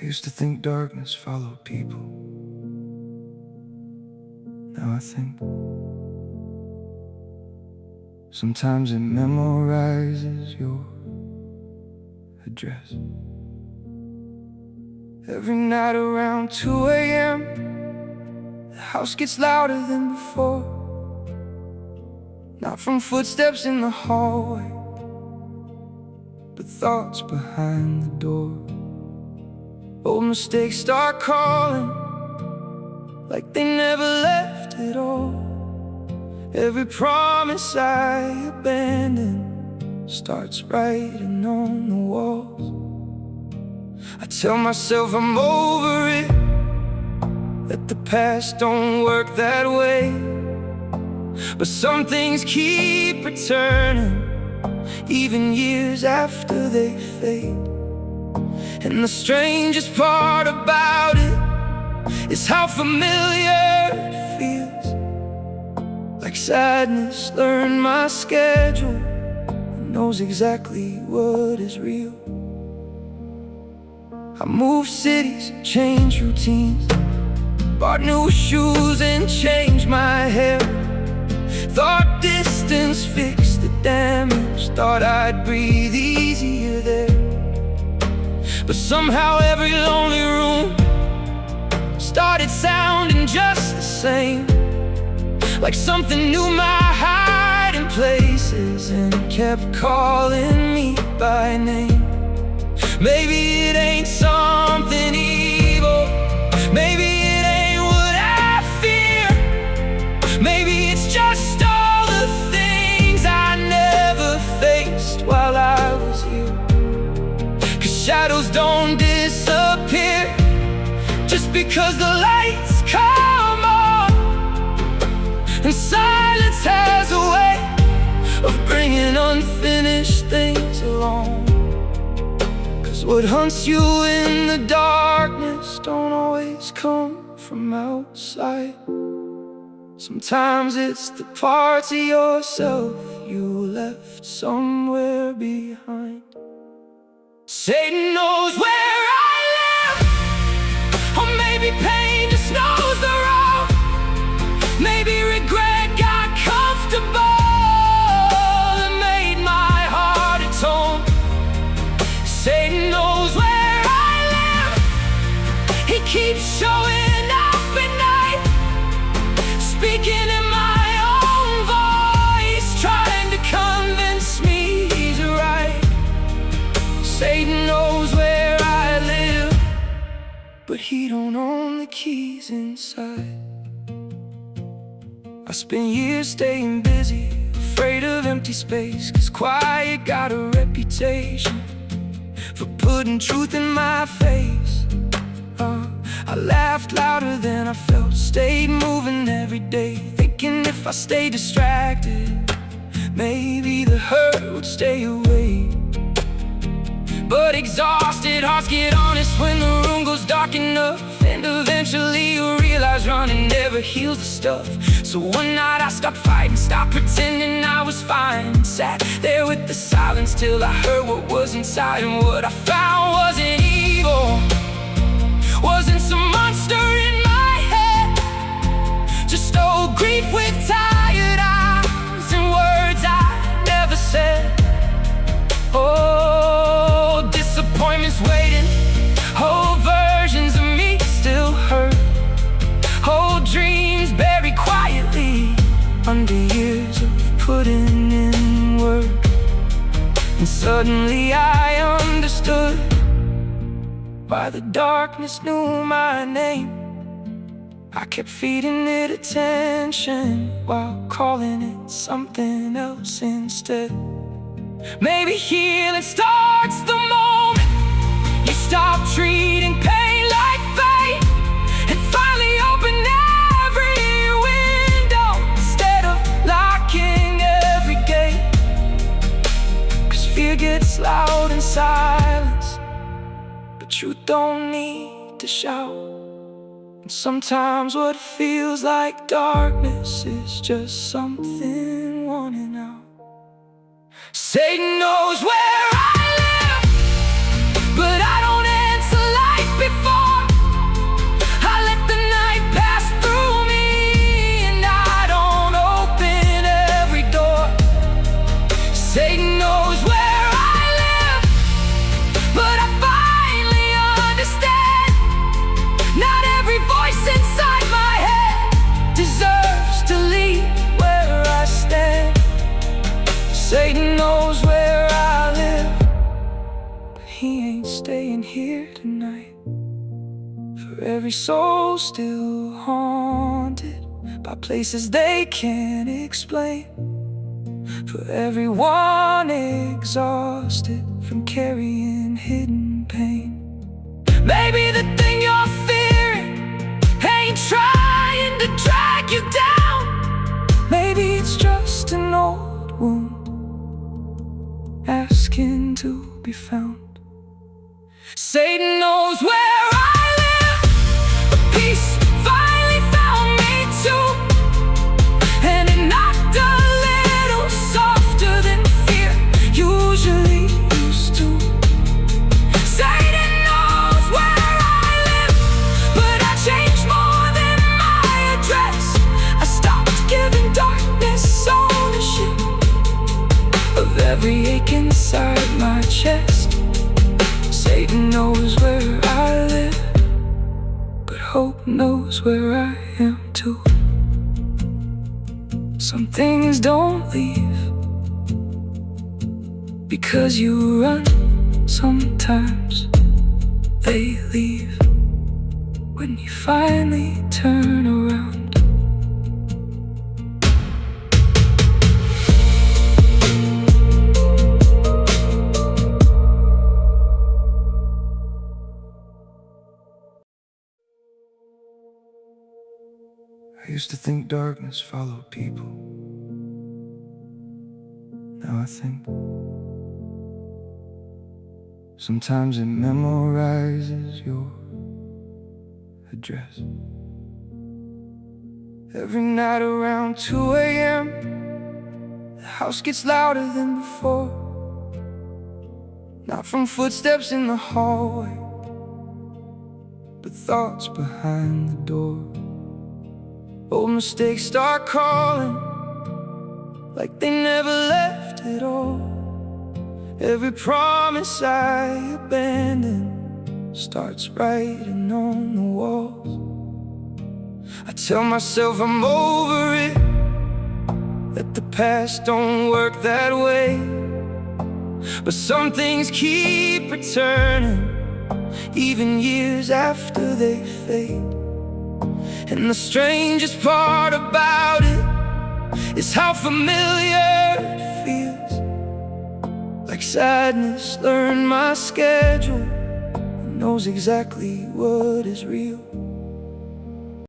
I used to think darkness followed people. Now I think sometimes it memorizes your address. Every night around 2 a.m. the house gets louder than before. Not from footsteps in the hallway, but thoughts behind the door. Old mistakes start calling, like they never left at all. Every promise I abandoned starts writing on the walls. I tell myself I'm over it, that the past don't work that way. But some things keep returning, even years after they fade. And the strangest part about it is how familiar it feels. Like sadness learned my schedule and knows exactly what is real. I moved cities, changed routines, bought new shoes and changed my hair. Thought distance fixed the damage, thought I'd breathe easier there. But somehow every lonely room started sounding just the same, like something knew my hiding places and kept calling me by name. Maybe it ain't something evil, maybe it ain't what I fear. Maybe it's just all the things I never faced while I was here. 'Cause shadows don't disappear just because the lights come on. And silence has a way of bringing unfinished things along. 'Cause what hunts you in the darkness don't always come from outside. Sometimes it's the parts of yourself you left somewhere behind. Satan knows where I live, or maybe pain just knows the road. Maybe regret got comfortable and made my heart atone. Satan knows where I live, he keeps showing up at night, speaking in my own voice, trying to convince me he's right. Satan knows where I live, but he don't own the keys inside. I spent years staying busy, afraid of empty space, 'cause quiet got a reputation for putting truth in my face. I laughed louder than I felt, stayed moving every day, thinking if I stay distracted, maybe the hurt would stay away. But exhausted hearts get honest when the room goes dark enough, and eventually you realize running never heals the stuff. So one night I stopped fighting, stopped pretending I was fine, and sat there with the silence till I heard what was inside. And what I found wasn't evil, wasn't some monster in my head, just old grief with tired eyes and words I never said. Oh, disappointments waiting, whole versions of me still hurt, whole dreams buried quietly under years of putting in work. And suddenly I understood why the darkness knew my name. I kept feeding it attention while calling it something else instead. Maybe healing starts the moment you stop treating pain like fate, and finally open every window instead of locking every gate. 'Cause fear gets loud in silence, but truth don't need to shout. And sometimes what feels like darkness is just something wanting out. Satan knows where I live, but I don't answer light before lying here tonight, for every soul still haunted by places they can't explain, for everyone exhausted from carrying hidden pain. Maybe the thing you're fearing ain't trying to drag you down. Maybe it's just an old wound asking to be found. Satan knows where I live, but peace finally found me too, and it knocked a little softer than fear usually used to. Satan knows where I live, but I changed more than my address. I stopped giving darkness ownership of every ache inside my chest. Satan knows where I live, but hope knows where I am too. Some things don't leave because you run. Sometimes they leave when you finally turn around. I used to think darkness followed people. Now I think sometimes it memorizes your address. Every night around 2 a.m., the house gets louder than before. Not from footsteps in the hallway, but thoughts behind the door. Old mistakes start calling like they never left at all. Every promise I abandoned starts writing on the walls. I tell myself I'm over it, that the past don't work that way. But some things keep returning, even years after they fade. And the strangest part about it is how familiar it feels. Like sadness learned my schedule and knows exactly what is real.